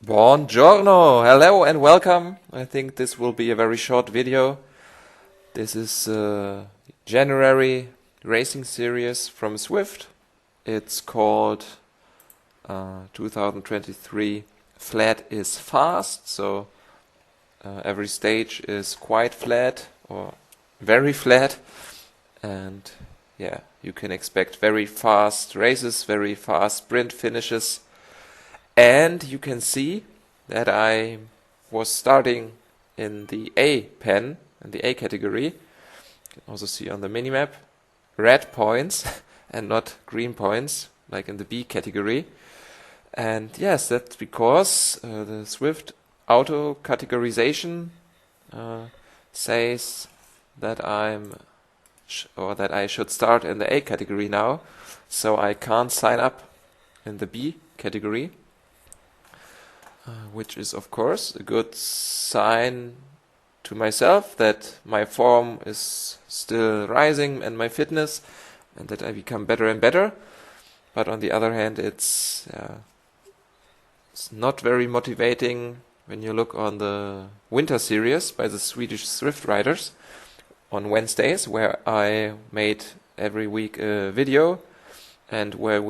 Buongiorno, hello and welcome. I think this will be a very short video. This is January racing series from Swift. It's called 2023 Flat is Fast. So every stage is quite flat or very flat, and yeah, you can expect very fast races, very fast sprint finishes. And you can see that I was starting in the A pen, in the A category. You can also see on the minimap red points and not green points, like in the B category. And yes, that's because the Swift auto categorization says that that I should start in the A category now, so I can't sign up in the B category. Which is, of course, a good sign to myself that my form is still rising and my fitness, and that I become better and better. But on the other hand, it's not very motivating when you look on the winter series by the Swedish Swift riders on Wednesdays, where I made every week a video, and where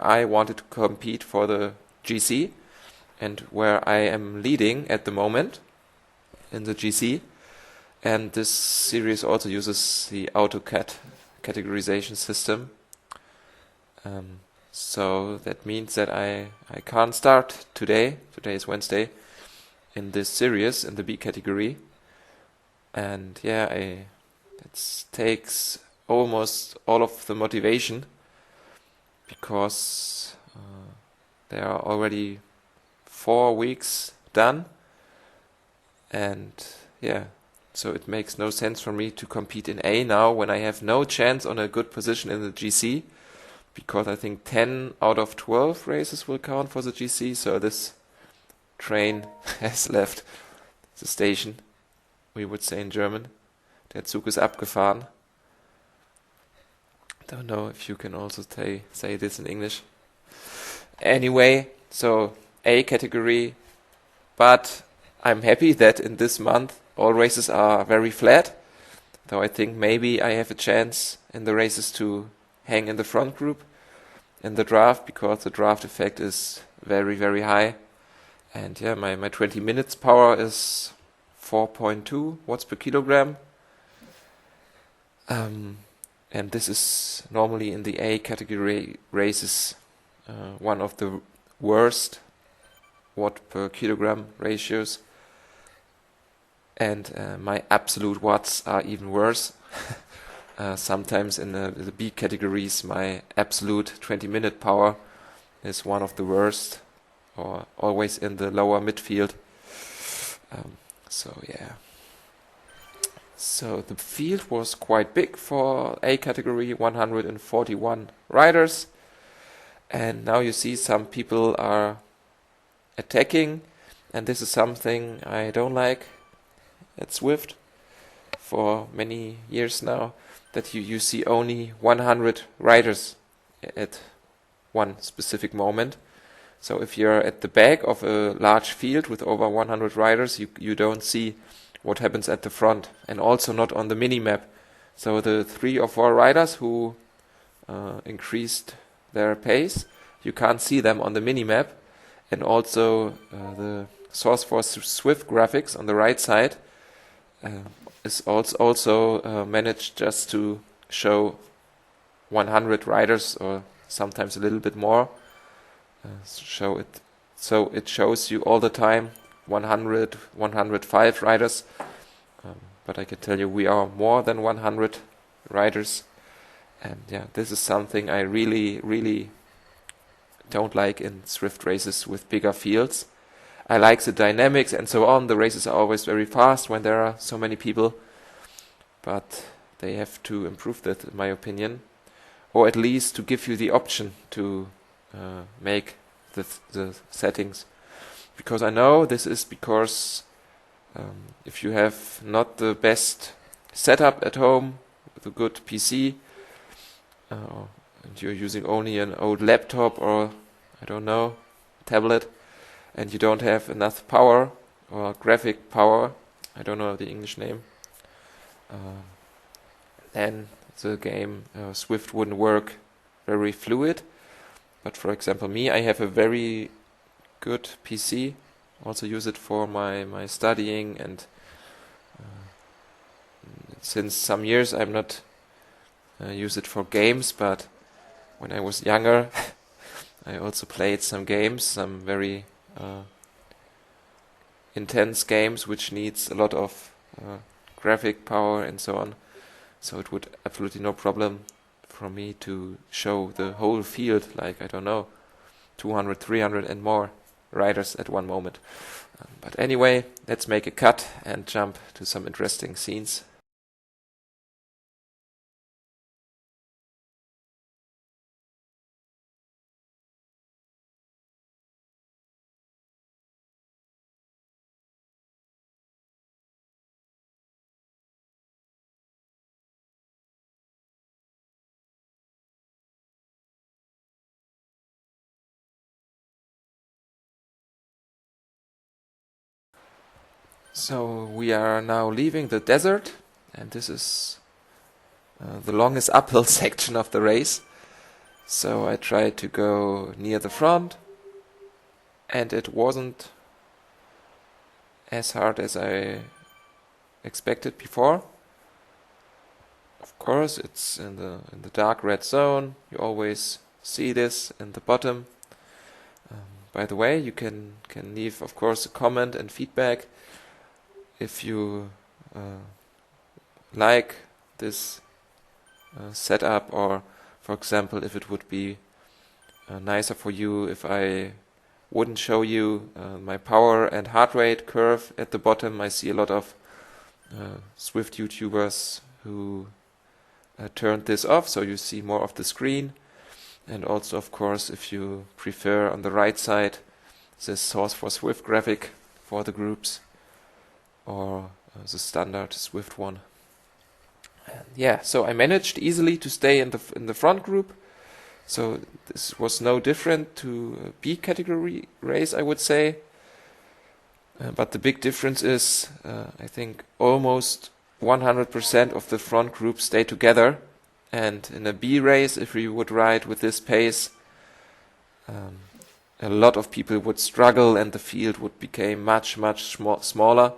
I wanted to compete for the GC, and where I am leading at the moment in the GC. And this series also uses the AutoCAD categorization system. So that means that I can't start today is Wednesday, in this series in the B category. And yeah, it takes almost all of the motivation, because there are already 4 weeks done, and yeah, so it makes no sense for me to compete in A now when I have no chance on a good position in the GC, because I think 10 out of 12 races will count for the GC, so this train has left the station, we would say in German. Der Zug ist abgefahren. Don't know if you can also say this in English. Anyway, so A category, but I'm happy that in this month all races are very flat, though I think maybe I have a chance in the races to hang in the front group in the draft, because the draft effect is very, very high. And yeah, my 20 minutes power is 4.2 watts per kilogram. And this is normally in the A category races one of the worst watt per kilogram ratios, and my absolute watts are even worse. Sometimes in the B categories my absolute 20-minute power is one of the worst, or always in the lower midfield. So yeah. So the field was quite big for A category, 141 riders. And now you see some people are attacking, and this is something I don't like at Swift for many years now, that you see only 100 riders at one specific moment. So if you're at the back of a large field with over 100 riders, you don't see what happens at the front, and also not on the mini-map. So the 3 or 4 riders who increased their pace, you can't see them on the mini-map. And also the source for Swift graphics on the right side is also managed just to show 100 riders, or sometimes a little bit more. So it shows you all the time 100, 105 riders. But I can tell you we are more than 100 riders. And yeah, this is something I really, really don't like in Swift races with bigger fields. I like the dynamics and so on. The races are always very fast when there are so many people, but they have to improve that, in my opinion, or at least to give you the option to make the settings. Because I know this is because if you have not the best setup at home with a good PC, and you're using only an old laptop, or I don't know, tablet and you don't have enough power or graphic power, I don't know the English name, then the game Swift wouldn't work very fluid. But for example, me, I have a very good PC, also use it for my studying, and since some years I'm not use it for games, but when I was younger I also played some games, some very intense games which needs a lot of graphic power and so on. So it would absolutely no problem for me to show the whole field, like, I don't know, 200, 300 and more riders at one moment. But anyway, let's make a cut and jump to some interesting scenes. So we are now leaving the desert, and this is the longest uphill section of the race. So I tried to go near the front, and it wasn't as hard as I expected before. Of course, it's in the dark red zone. You always see this in the bottom. By the way, you can leave, of course, a comment and feedback if you like this setup, or for example, if it would be nicer for you if I wouldn't show you my power and heart rate curve at the bottom. I see a lot of Swift YouTubers who turned this off, so you see more of the screen. And also, of course, if you prefer on the right side this source for Swift graphic for the groups, or the standard Swift one. And yeah, so I managed easily to stay in the front group. So this was no different to a B category race, I would say. But the big difference is, I think almost 100% of the front group stay together. And in a B race, if we would ride with this pace, a lot of people would struggle and the field would become much, much smaller.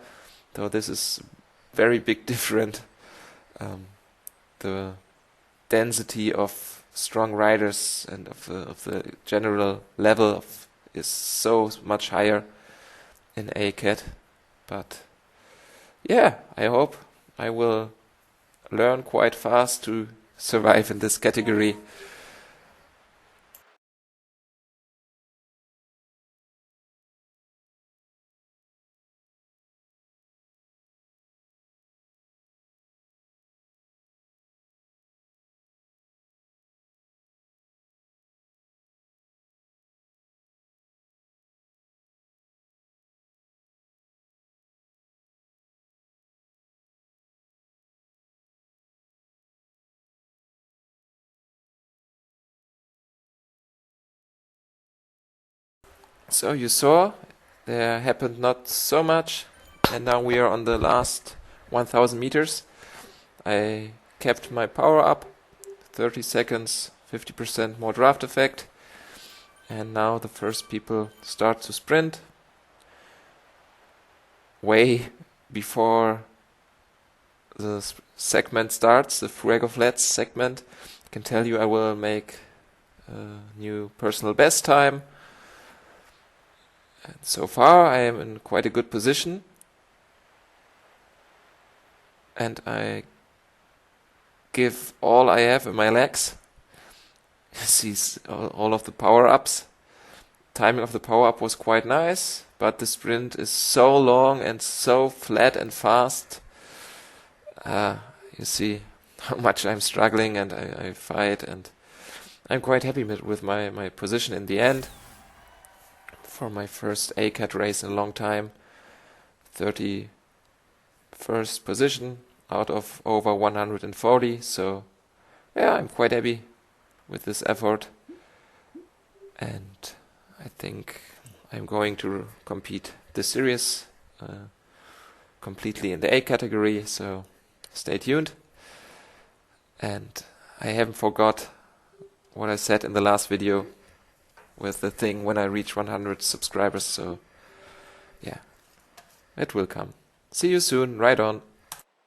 So this is very big different. The density of strong riders and of the general level is so much higher in ACAT. But yeah, I hope I will learn quite fast to survive in this category. So you saw there happened not so much, and now we are on the last 1000 meters. I kept my power up, 30 seconds, 50% more draft effect, and now the first people start to sprint way before the segment starts, the Fuego Flats segment. I can tell you I will make a new personal best time. And so far I am in quite a good position, and I give all I have in my legs. See all of the power-ups. Timing of the power-up was quite nice, but the sprint is so long and so flat and fast. You see how much I'm struggling, and I fight, and I'm quite happy with my position in the end. For my first ACAT race in a long time, 31st position out of over 140, so yeah, I'm quite happy with this effort, and I think I'm going to compete this series completely in the A category, so stay tuned. And I haven't forgot what I said in the last video with the thing when I reach 100 subscribers, so yeah, it will come. See you soon, right on.